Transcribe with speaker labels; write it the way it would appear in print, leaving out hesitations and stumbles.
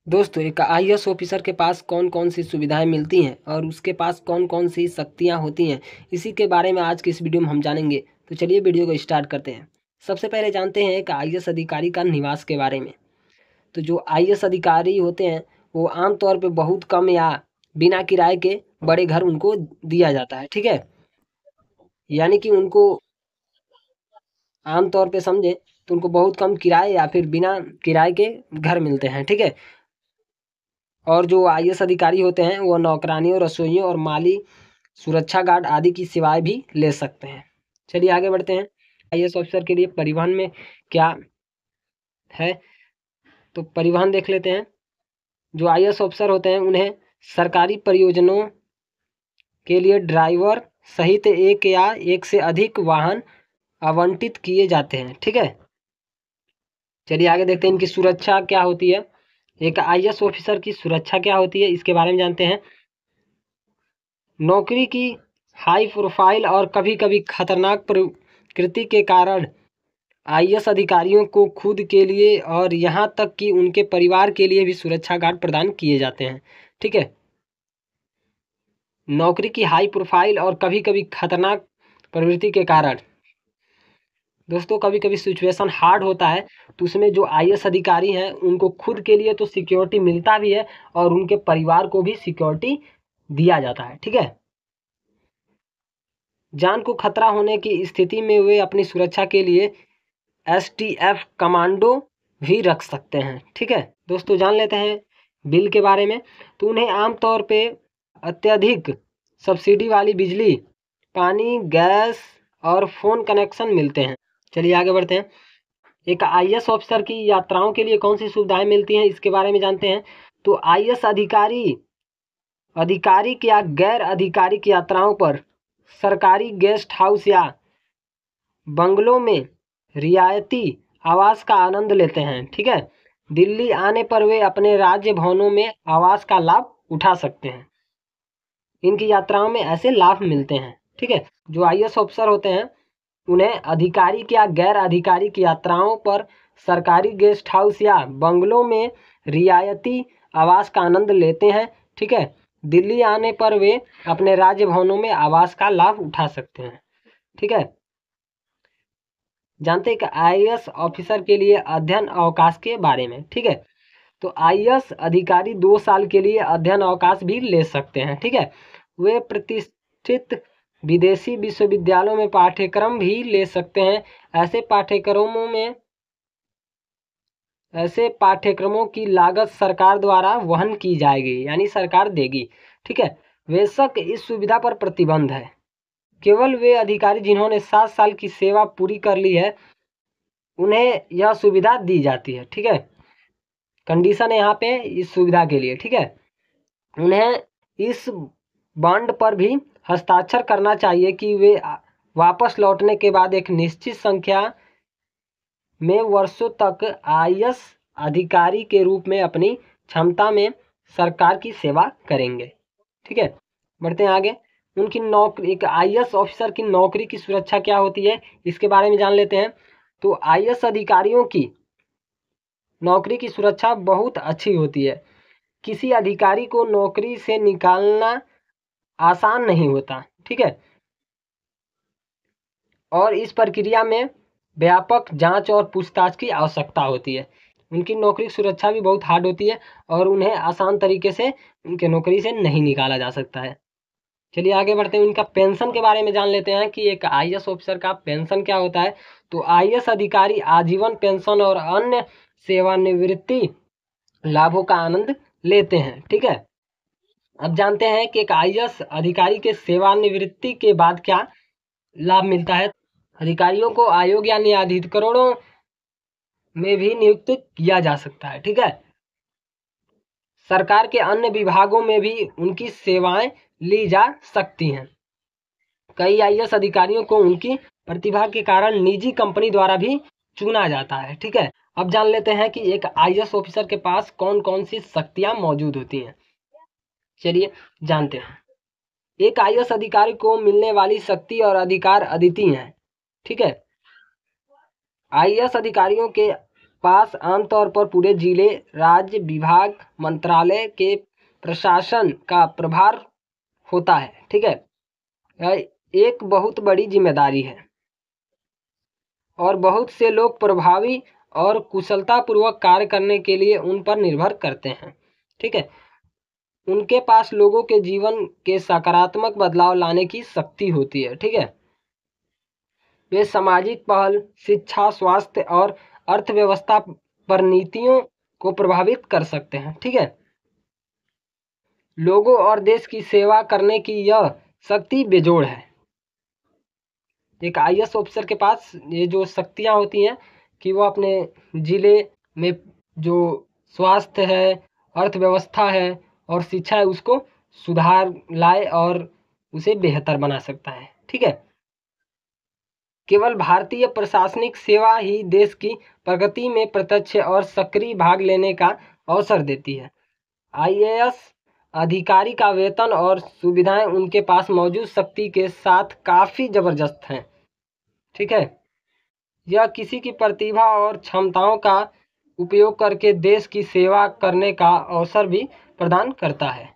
Speaker 1: दोस्तों, एक IAS officer के पास कौन कौन सी सुविधाएं मिलती हैं और उसके पास कौन कौन सी शक्तियां होती हैं, इसी के बारे में आज की इस वीडियो में हम जानेंगे। तो चलिए वीडियो को स्टार्ट करते हैं। सबसे पहले जानते हैं एक आईएएस अधिकारी का निवास के बारे में। तो जो आईएएस अधिकारी होते हैं वो आमतौर पर बहुत कम या बिना किराए के बड़े घर उनको दिया जाता है। ठीक है, यानी कि उनको आमतौर पर समझे तो उनको बहुत कम किराए या फिर बिना किराए के घर मिलते हैं। ठीक है, और जो आईएएस अधिकारी होते हैं वो नौकरानियों, रसोइयों और माली, सुरक्षा गार्ड आदि की सेवाएं भी ले सकते हैं। चलिए आगे बढ़ते हैं। आईएएस ऑफिसर के लिए परिवहन में क्या है, तो परिवहन देख लेते हैं। जो आईएएस ऑफिसर होते हैं उन्हें सरकारी परियोजनाओं के लिए ड्राइवर सहित एक या एक से अधिक वाहन आवंटित किए जाते हैं। ठीक है, चलिए आगे देखते हैं इनकी सुरक्षा क्या होती है। एक आईएएस ऑफिसर की सुरक्षा क्या होती है, इसके बारे में जानते हैं। नौकरी की हाई प्रोफाइल और कभी कभी खतरनाक प्रकृति के कारण आईएएस अधिकारियों को खुद के लिए और यहाँ तक कि उनके परिवार के लिए भी सुरक्षा गार्ड प्रदान किए जाते हैं। ठीक है, नौकरी की हाई प्रोफाइल और कभी कभी खतरनाक प्रवृत्ति के कारण दोस्तों कभी कभी सिचुएशन हार्ड होता है, तो उसमें जो आईएएस अधिकारी हैं उनको खुद के लिए तो सिक्योरिटी मिलता भी है और उनके परिवार को भी सिक्योरिटी दिया जाता है। ठीक है, जान को खतरा होने की स्थिति में वे अपनी सुरक्षा के लिए एसटीएफ कमांडो भी रख सकते हैं। ठीक है दोस्तों, जान लेते हैं बिल के बारे में। तो उन्हें आमतौर पे अत्यधिक सब्सिडी वाली बिजली, पानी, गैस और फ़ोन कनेक्शन मिलते हैं। चलिए आगे बढ़ते हैं। एक आईएएस ऑफिसर की यात्राओं के लिए कौन सी सुविधाएं मिलती हैं, इसके बारे में जानते हैं। तो आईएएस आधिकारिक या गैर आधिकारिक यात्राओं पर सरकारी गेस्ट हाउस या बंगलों में रियायती आवास का आनंद लेते हैं। ठीक है, दिल्ली आने पर वे अपने राज्य भवनों में आवास का लाभ उठा सकते हैं। इनकी यात्राओं में ऐसे लाभ मिलते हैं। ठीक है, जो आईएएस ऑफिसर होते हैं उन्हें आधिकारिक या गैर आधिकारिक यात्राओं पर सरकारी गेस्ट हाउस या बंगलों में रियायती आवास का आनंद लेते हैं। ठीक है, दिल्ली आने पर वे अपने राज्य भवनों में आवास का लाभ उठा सकते हैं। ठीक है, जानते हैं कि आईएएस ऑफिसर के लिए अध्ययन अवकाश के बारे में। ठीक है, तो आईएएस अधिकारी 2 साल के लिए अध्ययन अवकाश भी ले सकते हैं। ठीक है, वे प्रतिष्ठित विदेशी विश्वविद्यालयों में पाठ्यक्रम भी ले सकते हैं। ऐसे पाठ्यक्रमों की लागत सरकार द्वारा वहन की जाएगी, यानी सरकार देगी। ठीक है, बेशक इस सुविधा पर प्रतिबंध है। केवल वे अधिकारी जिन्होंने 7 साल की सेवा पूरी कर ली है उन्हें यह सुविधा दी जाती है। ठीक है, कंडीशन है यहाँ पे इस सुविधा के लिए। ठीक है, उन्हें इस बॉन्ड पर भी हस्ताक्षर करना चाहिए कि वे वापस लौटने के बाद एक निश्चित संख्या में वर्षों तक आईएएस अधिकारी के रूप में अपनी क्षमता में सरकार की सेवा करेंगे। ठीक है, बढ़ते हैं आगे। उनकी नौकरी, एक आईएएस ऑफिसर की नौकरी की सुरक्षा क्या होती है, इसके बारे में जान लेते हैं। तो आईएएस अधिकारियों की नौकरी की सुरक्षा बहुत अच्छी होती है। किसी अधिकारी को नौकरी से निकालना आसान नहीं होता। ठीक है, और इस प्रक्रिया में व्यापक जांच और पूछताछ की आवश्यकता होती है। उनकी नौकरी की सुरक्षा भी बहुत हार्ड होती है और उन्हें आसान तरीके से उनके नौकरी से नहीं निकाला जा सकता है। चलिए आगे बढ़ते हैं। उनका पेंशन के बारे में जान लेते हैं कि एक आईएएस ऑफिसर का पेंशन क्या होता है। तो आईएएस अधिकारी आजीवन पेंशन और अन्य सेवानिवृत्ति लाभों का आनंद लेते हैं। ठीक है, अब जानते हैं कि एक आईएएस अधिकारी के सेवानिवृत्ति के बाद क्या लाभ मिलता है। अधिकारियों को आयोग या न्यायाधिकरणों में भी नियुक्त किया जा सकता है। ठीक है, सरकार के अन्य विभागों में भी उनकी सेवाएं ली जा सकती हैं। कई आईएएस अधिकारियों को उनकी प्रतिभा के कारण निजी कंपनी द्वारा भी चुना जाता है। ठीक है, अब जान लेते हैं कि एक आईएएस ऑफिसर के पास कौन कौन सी शक्तियां मौजूद होती हैं। चलिए जानते हैं। एक आईएएस अधिकारी को मिलने वाली शक्ति और अधिकार अद्वितीय हैं। ठीक है, आईएएस अधिकारियों के पास आमतौर पर पूरे जिले, राज्य, विभाग, मंत्रालय के प्रशासन का प्रभार होता है। ठीक है, यह एक बहुत बड़ी जिम्मेदारी है और बहुत से लोग प्रभावी और कुशलतापूर्वक कार्य करने के लिए उन पर निर्भर करते हैं। ठीक है, उनके पास लोगों के जीवन के सकारात्मक बदलाव लाने की शक्ति होती है। ठीक है, वे सामाजिक पहल, शिक्षा, स्वास्थ्य और अर्थव्यवस्था पर नीतियों को प्रभावित कर सकते हैं। ठीक है, लोगों और देश की सेवा करने की यह शक्ति बेजोड़ है। एक आईएएस ऑफिसर के पास ये जो शक्तियाँ होती हैं कि वो अपने जिले में जो स्वास्थ्य है, अर्थव्यवस्था है और शिक्षा है उसको सुधार लाए और उसे बेहतर बना सकता है। ठीक है, केवल भारतीय प्रशासनिक सेवा ही देश की प्रगति में प्रत्यक्ष और सक्रिय भाग लेने का अवसर देती है। आईएएस अधिकारी का वेतन और सुविधाएं उनके पास मौजूद शक्ति के साथ काफ़ी ज़बरदस्त हैं। ठीक है, यह किसी की प्रतिभा और क्षमताओं का उपयोग करके देश की सेवा करने का अवसर भी प्रदान करता है।